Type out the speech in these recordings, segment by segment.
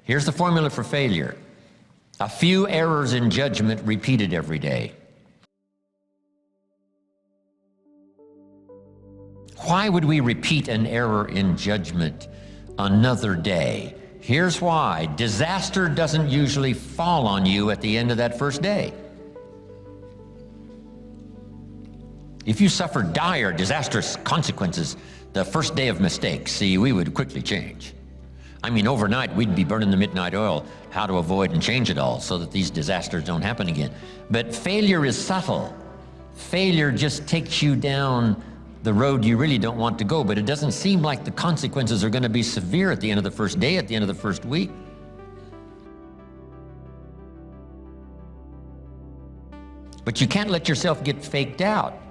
Here's the formula for failure. A few errors in judgment repeated every day. Why would we repeat an error in judgment another day? Here's why. Disaster doesn't usually fall on you at the end of that first day. If you suffer dire, disastrous consequences the first day of mistakes, see, we would quickly change. I mean, overnight, we'd be burning the midnight oil, how to avoid and change it all so that these disasters don't happen again. But failure is subtle. Failure just takes you down the road you really don't want to go, but it doesn't seem like the consequences are going to be severe at the end of the first day, at the end of the first week. But you can't let yourself get faked out.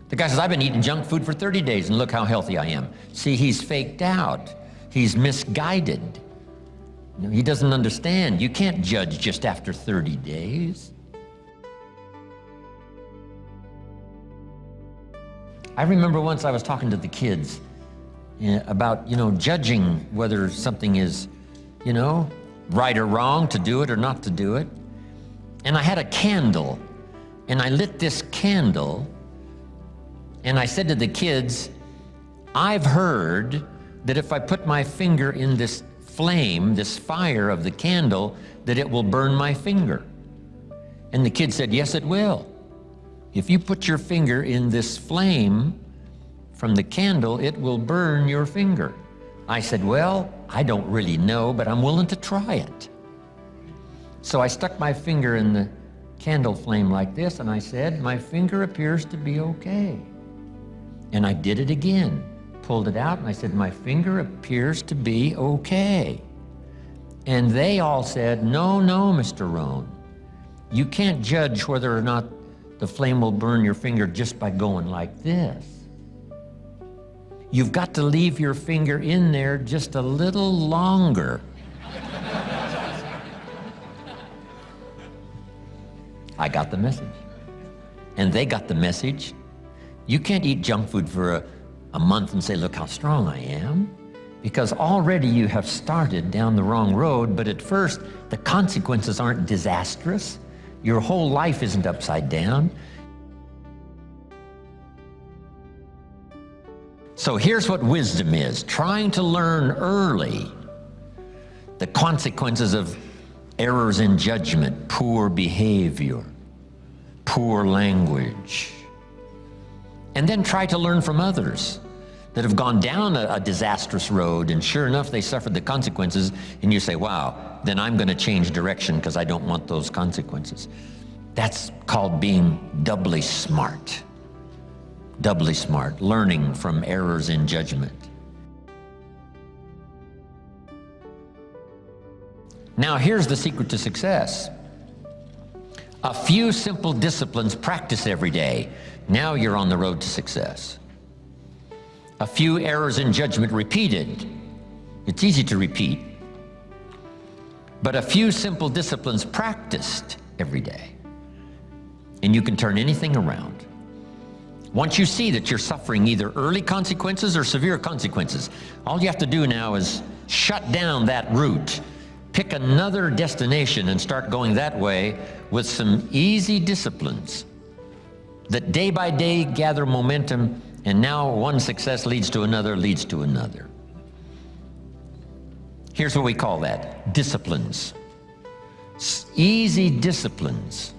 The guy says, I've been eating junk food for 30 days and look how healthy I am. See, he's faked out. He's misguided. He doesn't understand. You can't judge just after 30 days. I remember once I was talking to the kids about, judging whether something is, right or wrong, to do it or not to do it. And I had a candle, and I lit this candle, and I said to the kids, I've heard that if I put my finger in this flame, this fire of the candle, that it will burn my finger. And the kids said, yes, it will. If you put your finger in this flame from the candle, it will burn your finger. I said, well, I don't really know, but I'm willing to try it. So I stuck my finger in the candle flame like this, and I said, my finger appears to be okay. And I did it again, pulled it out, and I said, my finger appears to be okay. And they all said, no, Mr. Rohn, you can't judge whether or not the flame will burn your finger just by going like this. You've got to leave your finger in there just a little longer. I got the message. And they got the message. You can't eat junk food for a month and say, look how strong I am. Because already you have started down the wrong road, but at first the consequences aren't disastrous. Your whole life isn't upside down. So here's what wisdom is: trying to learn early the consequences of errors in judgment, poor behavior, poor language. And then try to learn from others that have gone down a disastrous road, and sure enough, they suffered the consequences, and you say, wow, then I'm going to change direction because I don't want those consequences. That's called being doubly smart. Doubly smart, learning from errors in judgment. Now, here's the secret to success. A few simple disciplines practiced every day. Now you're on the road to success. A few errors in judgment repeated. It's easy to repeat. But a few simple disciplines practiced every day. And you can turn anything around. Once you see that you're suffering either early consequences or severe consequences, all you have to do now is shut down that route, pick another destination and start going that way with some easy disciplines that day by day gather momentum, and now one success leads to another, leads to another. Here's what we call that: disciplines. Easy disciplines.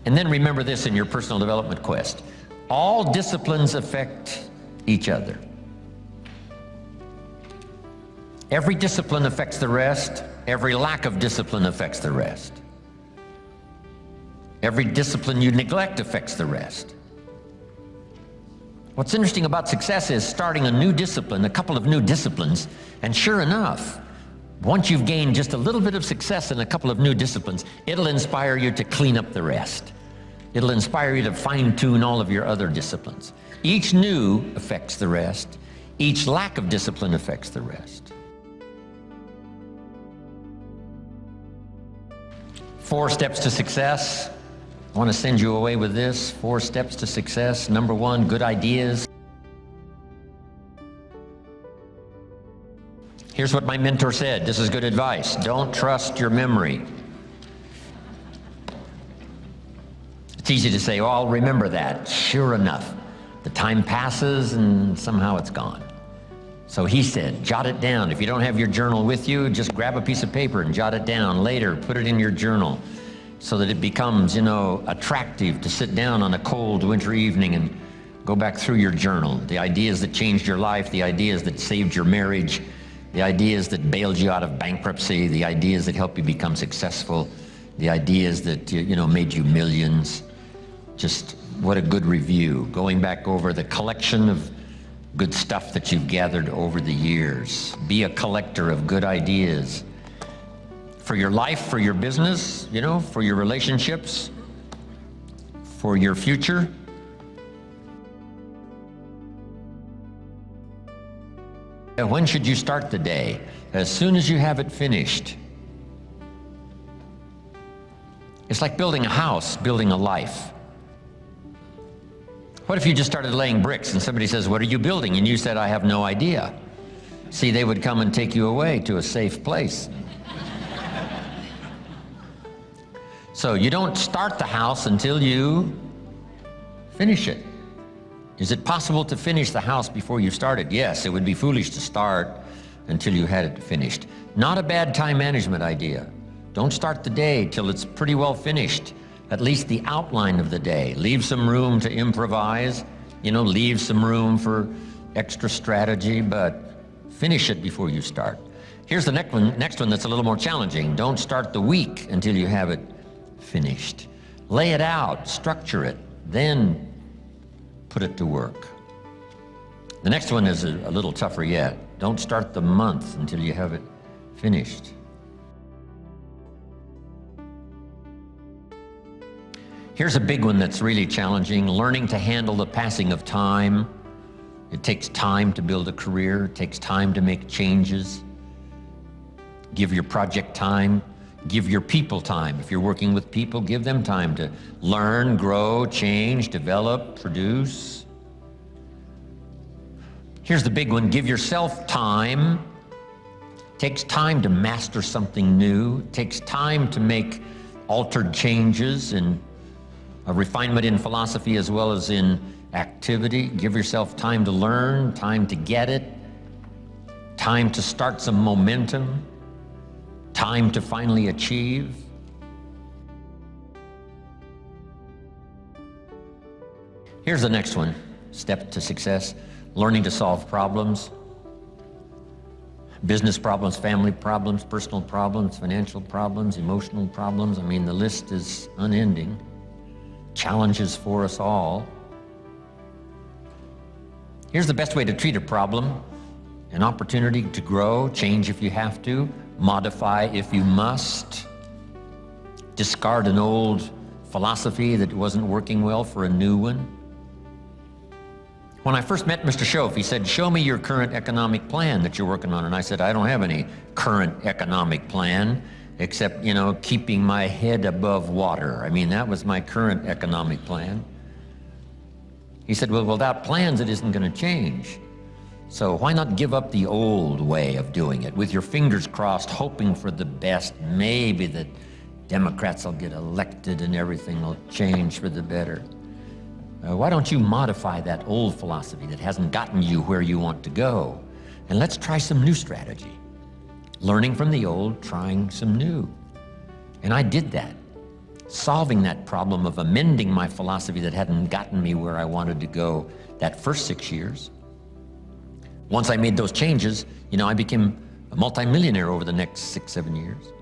And then remember this in your personal development quest: all disciplines affect each other. Every discipline affects the rest. Every lack of discipline affects the rest. Every discipline you neglect affects the rest. What's interesting about success is starting a new discipline, a couple of new disciplines, and sure enough, once you've gained just a little bit of success in a couple of new disciplines, it'll inspire you to clean up the rest. It'll inspire you to fine-tune all of your other disciplines. Each new affects the rest. Each lack of discipline affects the rest. 4 steps to success. I want to send you away with this. 4 steps to success. Number 1, good ideas. Here's what my mentor said. This is good advice. Don't trust your memory. It's easy to say, oh, I'll remember that. Sure enough, the time passes and somehow it's gone. So he said, jot it down. If you don't have your journal with you, just grab a piece of paper and jot it down. Later, put it in your journal so that it becomes, attractive to sit down on a cold winter evening and go back through your journal. The ideas that changed your life, the ideas that saved your marriage, the ideas that bailed you out of bankruptcy, the ideas that helped you become successful, the ideas that, made you millions. Just what a good review. Going back over the collection of good stuff that you've gathered over the years. Be a collector of good ideas for your life, for your business, for your relationships, for your future. When should you start the day? As soon as you have it finished. It's like building a house, building a life. What if you just started laying bricks and somebody says, what are you building? And you said, I have no idea. See, they would come and take you away to a safe place. So you don't start the house until you finish it. Is it possible to finish the house before you start it? Yes, it would be foolish to start until you had it finished. Not a bad time management idea. Don't start the day till it's pretty well finished. At least the outline of the day. Leave some room to improvise, leave some room for extra strategy, but finish it before you start. Here's the next one that's a little more challenging. Don't start the week until you have it finished. Lay it out, structure it, then put it to work. The next one is a little tougher yet. Don't start the month until you have it finished. Here's a big one that's really challenging. Learning to handle the passing of time. It takes time to build a career. It takes time to make changes. Give your project time. Give your people time. If you're working with people, give them time to learn, grow, change, develop, produce. Here's the big one. Give yourself time. It takes time to master something new. It takes time to make altered changes and a refinement in philosophy as well as in activity. Give yourself time to learn, time to get it, time to start some momentum, time to finally achieve. Here's the next one, step to success, learning to solve problems. Business problems, family problems, personal problems, financial problems, emotional problems. The list is unending. Challenges for us all. Here's the best way to treat a problem. An opportunity to grow, change if you have to, modify if you must. Discard an old philosophy that wasn't working well for a new one. When I first met Mr. Schoaf, he said, show me your current economic plan that you're working on. And I said, I don't have any current economic plan. Except, keeping my head above water. That was my current economic plan. He said, well, without plans, it isn't going to change. So why not give up the old way of doing it, with your fingers crossed, hoping for the best? Maybe the Democrats will get elected and everything will change for the better. Why don't you modify that old philosophy that hasn't gotten you where you want to go? And let's try some new strategy. Learning from the old, trying some new. And I did that, solving that problem of amending my philosophy that hadn't gotten me where I wanted to go that first 6 years. Once I made those changes, I became a multimillionaire over the next 6, 7 years.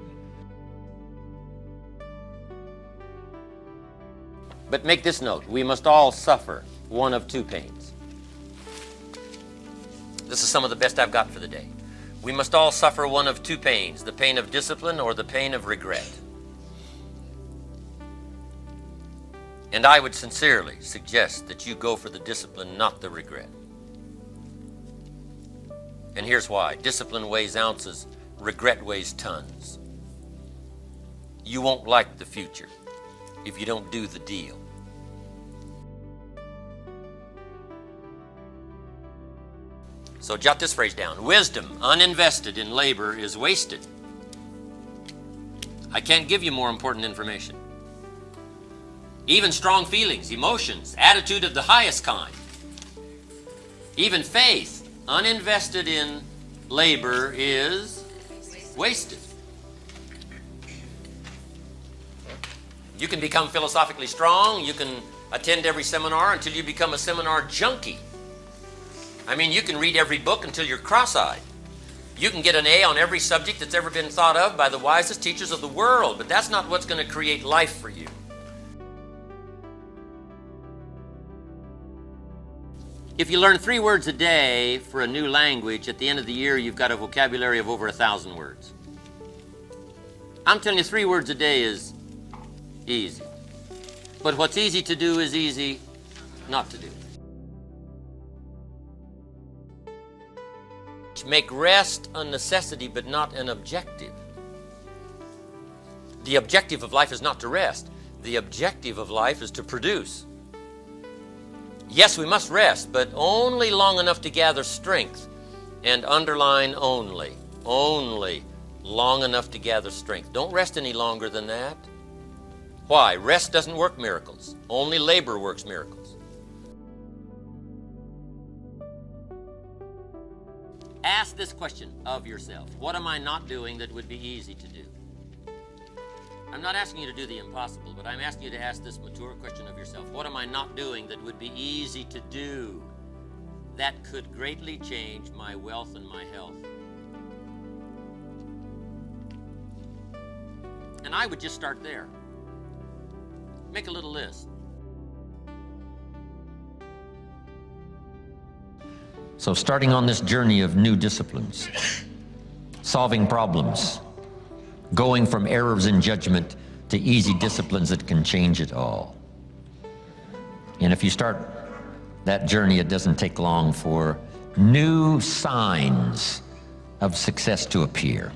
But make this note, we must all suffer one of two pains. This is some of the best I've got for the day. We must all suffer one of two pains, the pain of discipline or the pain of regret. And I would sincerely suggest that you go for the discipline, not the regret. And here's why. Discipline weighs ounces, regret weighs tons. You won't like the future if you don't do the deal. So jot this phrase down. Wisdom uninvested in labor is wasted. I can't give you more important information. Even strong feelings, emotions, attitude of the highest kind. Even faith uninvested in labor is wasted. You can become philosophically strong. You can attend every seminar until you become a seminar junkie. I mean, you can read every book until you're cross-eyed. You can get an A on every subject that's ever been thought of by the wisest teachers of the world, but that's not what's going to create life for you. If you learn 3 words a day for a new language, at the end of the year, you've got a vocabulary of over 1,000 words. I'm telling you, 3 words a day is easy. But what's easy to do is easy not to do. Make rest a necessity, but not an objective. The objective of life is not to rest. The objective of life is to produce. Yes, we must rest, but only long enough to gather strength. And underline only. Only long enough to gather strength. Don't rest any longer than that. Why? Rest doesn't work miracles. Only labor works miracles. Ask this question of yourself. What am I not doing that would be easy to do? I'm not asking you to do the impossible, but I'm asking you to ask this mature question of yourself. What am I not doing that would be easy to do that could greatly change my wealth and my health? And I would just start there. Make a little list. So starting on this journey of new disciplines, solving problems, going from errors in judgment to easy disciplines that can change it all. And if you start that journey, it doesn't take long for new signs of success to appear.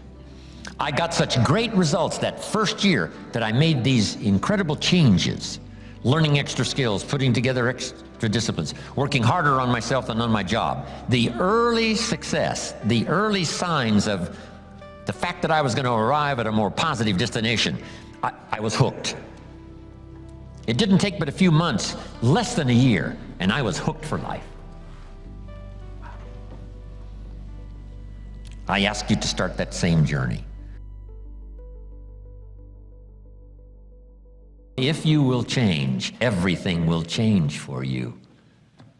I got such great results that first year that I made these incredible changes, learning extra skills, putting together extra disciplines, working harder on myself than on my job. The early success, the early signs of the fact that I was going to arrive at a more positive destination, I was hooked. It didn't take but a few months, less than a year, and I was hooked for life. I ask you to start that same journey. If you will change, everything will change for you.